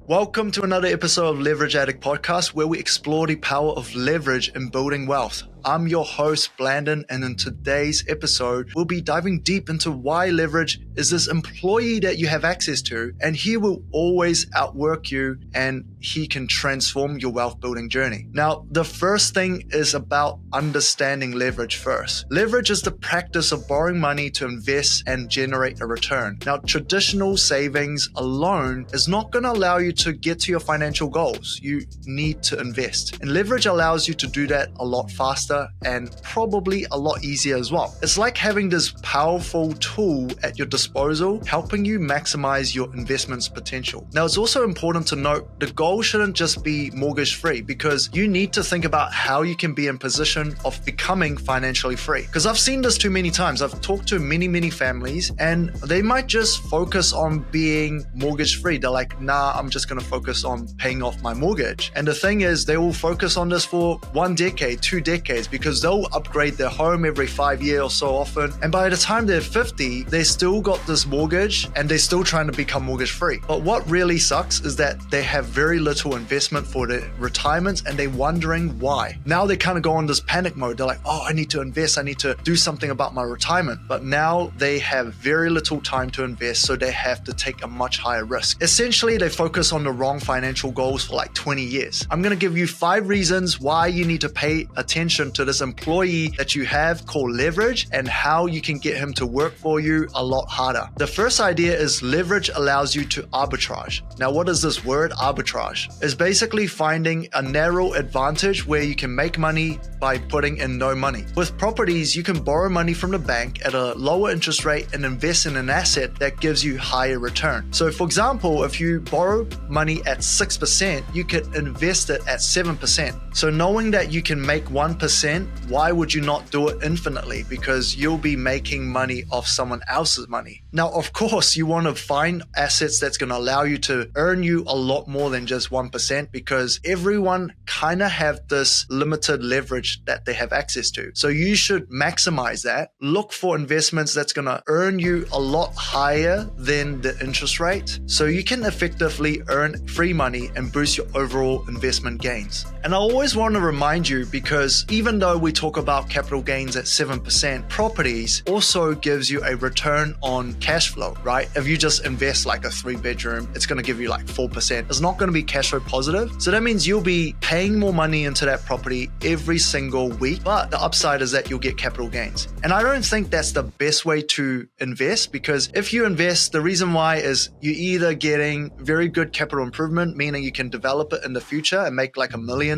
Welcome to another episode of Leverage Addict Podcast, where we explore the power of leverage in building wealth. I'm your host, Blandon, and in today's episode, we'll be diving deep into why leverage is this employee that you have access to, and he will always outwork you, and he can transform your wealth building journey. Now, the first thing is about understanding leverage first. Leverage is the practice of borrowing money to invest and generate a return. Now, traditional savings alone is not going to allow you to get to your financial goals. You need to invest. And leverage allows you to do that a lot faster and probably a lot easier as well. It's like having this powerful tool at your disposal, helping you maximize your investment's potential. Now, it's also important to note the goal shouldn't just be mortgage free, because you need to think about how you can be in position of becoming financially free. Because I've seen this too many times. I've talked to many families, and they might just focus on being mortgage free. They're like, nah, I'm just going to focus on paying off my mortgage. And the thing is, they will focus on this for 1 decade, 2 decades, because they'll upgrade their home every 5 years or so often. And by the time they're 50, they still got this mortgage and they're still trying to become mortgage free. But what really sucks is that they have very little investment for their retirement, and they're wondering why. Now they kind of go on this panic mode. They're like, oh, I need to invest. I need to do something about my retirement. But now they have very little time to invest, so they have to take a much higher risk. Essentially, they focus on the wrong financial goals for like 20 years. I'm going to give you 5 reasons why you need to pay attention to this employee that you have called leverage, and how you can get him to work for you a lot harder. The first idea is leverage allows you to arbitrage. Now, what is this word arbitrage? It's basically finding a narrow advantage where you can make money by putting in no money. With properties, you can borrow money from the bank at a lower interest rate and invest in an asset that gives you higher return. So for example, if you borrow money at 6%, you could invest it at 7%. So knowing that you can make 1%, why would you not do it infinitely? Because you'll be making money off someone else's money. Now, of course, you want to find assets that's going to allow you to earn you a lot more than just 1%, because everyone kind of have this limited leverage that they have access to. So you should maximize that. Look for investments that's going to earn you a lot higher than the interest rate, so you can effectively earn free money and boost your overall investment gains. And I always want to remind you, because even though we talk about capital gains at 7%, properties also gives you a return on cash flow, right? If you just invest like a 3-bedroom, it's going to give you like 4%. It's not going to be cash flow positive. So that means you'll be paying more money into that property every single week, but the upside is that you'll get capital gains. And I don't think that's the best way to invest, because if you invest, the reason why is you're either getting very good capital improvement, meaning you can develop it in the future and make like $1 million,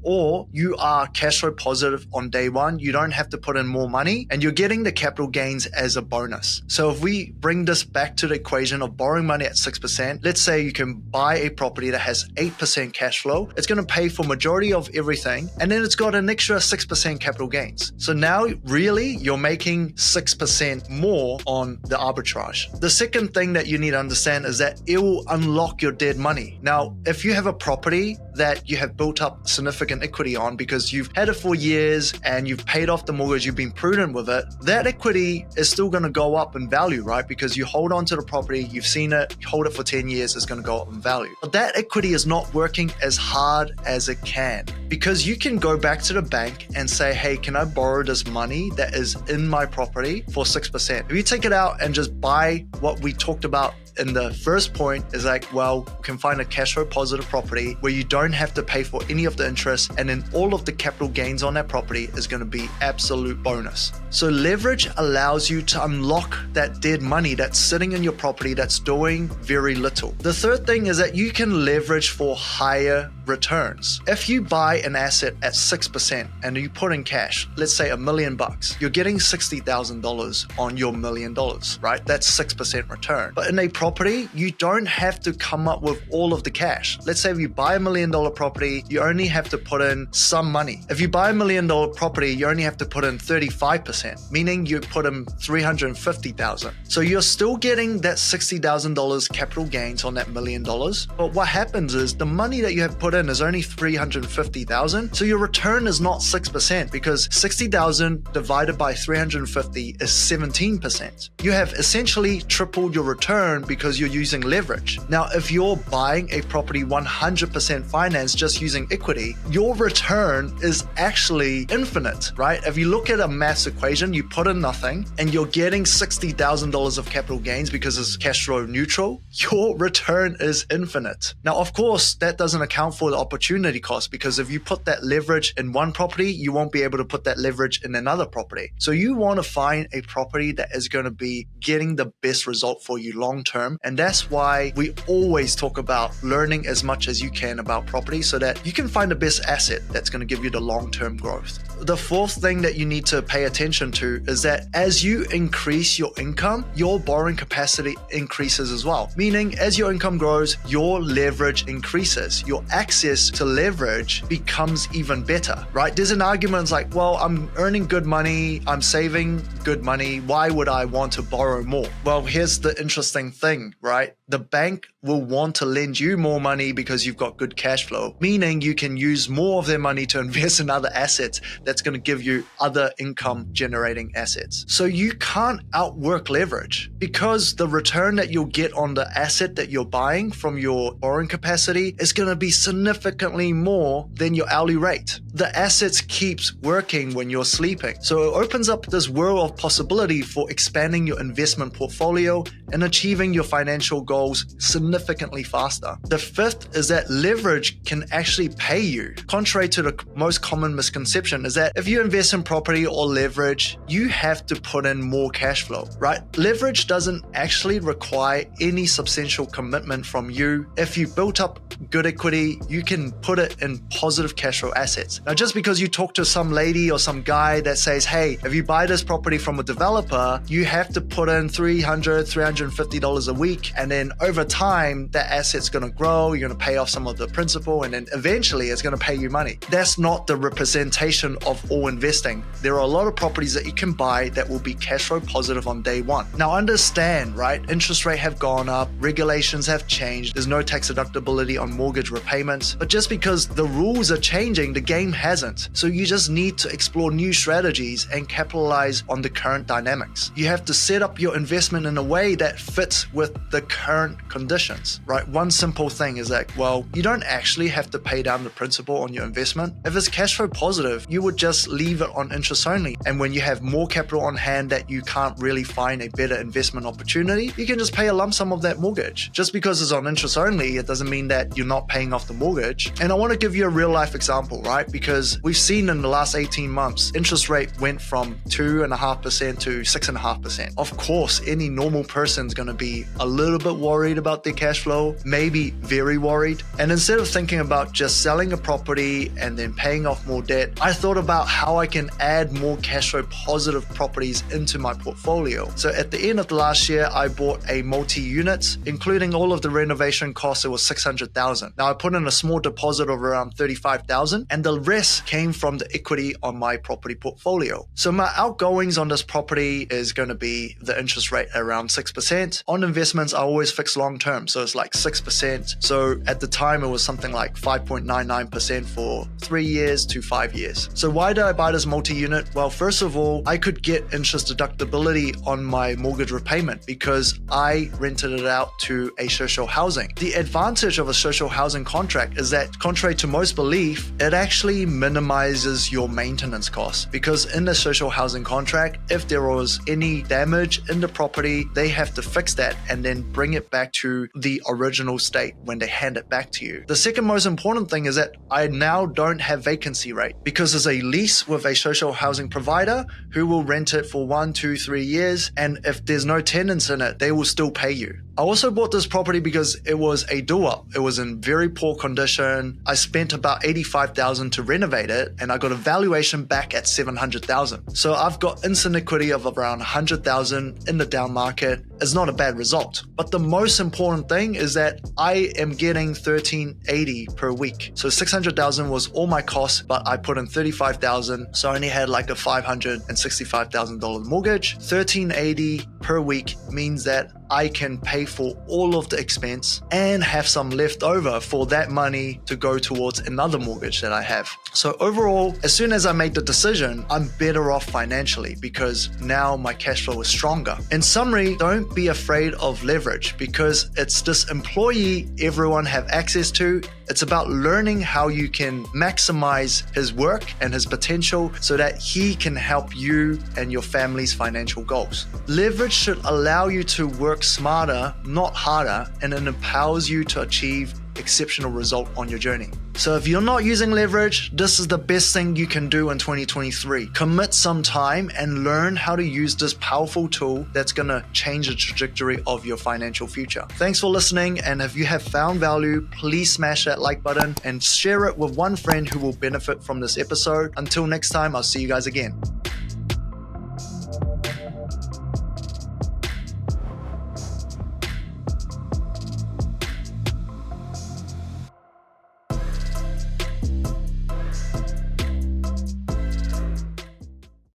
or you are cash flow positive on day one. You don't have to put in more money, and you're getting the capital gains as a bonus. So if we bring this back to the equation of borrowing money at 6%, let's say you can buy a property that has 8% cash flow. It's going to pay for majority of everything, and then it's got an extra 6% capital gains. So now really you're making 6% more on the arbitrage. The second thing that you need to understand is that it will unlock your dead money. Now, if you have a property that you have built up significant equity on because you've had it for years and you've paid off the mortgage, you've been prudent with it, that equity is still going to go up in value, right? Because you hold on to the property, you've seen it, you hold it for 10 years, it's going to go up in value. But that equity is not working as hard as it can, because you can go back to the bank and say, hey, can I borrow this money that is in my property for 6%? If you take it out and just buy what we talked about in the first point, is like, well, you can find a cash flow positive property where you don't have to pay for any of the interest, and then all of the capital gains on that property is going to be absolute bonus. So leverage allows you to unlock that dead money that's sitting in your property that's doing very little. The third thing is that you can leverage for higher returns. If you buy an asset at 6% and you put in cash, let's say $1 million, you're getting $60,000 on your $1 million, right? That's 6% return. But in a property, you don't have to come up with all of the cash. Let's say if you buy $1 million property, you only have to put in some money. If you buy $1 million property, you only have to put in 35%, meaning you put in $350,000. So you're still getting that $60,000 capital gains on that $1 million. But what happens is the money that you have put in is only $350,000. So your return is not 6% because 60,000 divided by 350 is 17%. You have essentially tripled your return because you're using leverage. Now, if you're buying a property 100% financed just using equity, your return is actually infinite, right? If you look at a maths equation, you put in nothing and you're getting $60,000 of capital gains because it's cash flow neutral, your return is infinite. Now, of course, that doesn't account for the opportunity cost because if you put that leverage in one property, you won't be able to put that leverage in another property. So you want to find a property that is going to be getting the best result for you long term. And that's why we always talk about learning as much as you can about property so that you can find the best asset that's going to give you the long-term growth. The fourth thing that you need to pay attention to is that as you increase your income, your borrowing capacity increases as well. Meaning, as your income grows, your leverage increases. Your access to leverage becomes even better, right? There's an argument like, well, I'm earning good money, I'm saving good money, why would I want to borrow more? Well, here's the interesting thing, right? The bank will want to lend you more money because you've got good cash flow, meaning you can use more of their money to invest in other assets that's going to give you other income generating assets. So you can't outwork leverage because the return that you'll get on the asset that you're buying from your borrowing capacity is going to be significantly more than your hourly rate. The assets keeps working when you're sleeping. So it opens up this world of possibility for expanding your investment portfolio and achieving your financial goals significantly faster. The fifth is that leverage can actually pay you. Contrary to the most common misconception is that if you invest in property or leverage, you have to put in more cash flow, right? Leverage doesn't actually require any substantial commitment from you. If you built up good equity, you can put it in positive cash flow assets. Now, just because you talk to some lady or some guy that says, hey, if you buy this property from a developer, you have to put in $300, $350 a week. And then over time, that asset's going to grow. You're going to pay off some of the principal. And then eventually it's going to pay you money. That's not the representation of all investing. There are a lot of properties that you can buy that will be cash flow positive on day one. Now, understand, right? Interest rates have gone up. Regulations have changed. There's no tax deductibility on mortgage repayments. But just because the rules are changing, the game hasn't. So you just need to explore new strategies and capitalize on the current dynamics. You have to set up your investment in a way that fits with the current conditions, right? One simple thing is that, well, you don't actually have to pay down the principal on your investment. If it's cash flow positive, you would just leave it on interest only. And when you have more capital on hand that you can't really find a better investment opportunity, you can just pay a lump sum of that mortgage. Just because it's on interest only, it doesn't mean that you're not paying off the mortgage. And I want to give you a real life example, right? Because we've seen in the last 18 months, interest rate went from 2.5% to 6.5%. Of course, any normal person's going to be a little bit worried about their cash flow, maybe very worried. And instead of thinking about just selling a property and then paying off more debt, I thought about how I can add more cash flow positive properties into my portfolio. So at the end of the last year, I bought a multi-unit, including all of the renovation costs. It was $600,000. Now I put in a small deposit of around $35,000 and the rest came from the equity on my property portfolio. So my outgoings on this property is going to be the interest rate around 6%. On investments, I always fix long term. So it's like 6%. So at the time, it was something like 5.99% for 3 years to 5 years. So why did I buy this multi-unit? Well, first of all, I could get interest deductibility on my mortgage repayment because I rented it out to a social housing. The advantage of a social housing contract is that, contrary to most belief, it actually minimizes your maintenance costs because in the social housing contract, if there was any damage in the property, they have to fix that and then bring it back to the original state when they hand it back to you. The second most important thing is that I now don't have vacancy rate because there's a lease with a social housing provider who will rent it for 1, 2, 3 years. And if there's no tenants in it, they will still pay you. I also bought this property because it was a do-up. It was in very poor condition. I spent about $85,000 to renovate it and I got a valuation back at $700,000. So I've got instant equity of around $100,000 in the down market. It's not a bad result. But the most important thing is that I am getting $1,380 per week. So $600,000 was all my costs, but I put in $35,000. So I only had like a $565,000 mortgage. $1,380 per week means that I can pay for all of the expense and have some left over for that money to go towards another mortgage that I have. So overall, as soon as I made the decision, I'm better off financially because now my cash flow is stronger. In summary, don't be afraid of leverage because it's this employee everyone have access to. It's about learning how you can maximize his work and his potential so that he can help you and your family's financial goals. Leverage should allow you to work smarter, not harder, and it empowers you to achieve exceptional result on your journey. So if you're not using leverage, this is the best thing you can do in 2023. Commit some time and learn how to use this powerful tool that's going to change the trajectory of your financial future. Thanks for listening, and if you have found value, please smash that like button and share it with one friend who will benefit from this episode. Until next time, I'll see you guys again.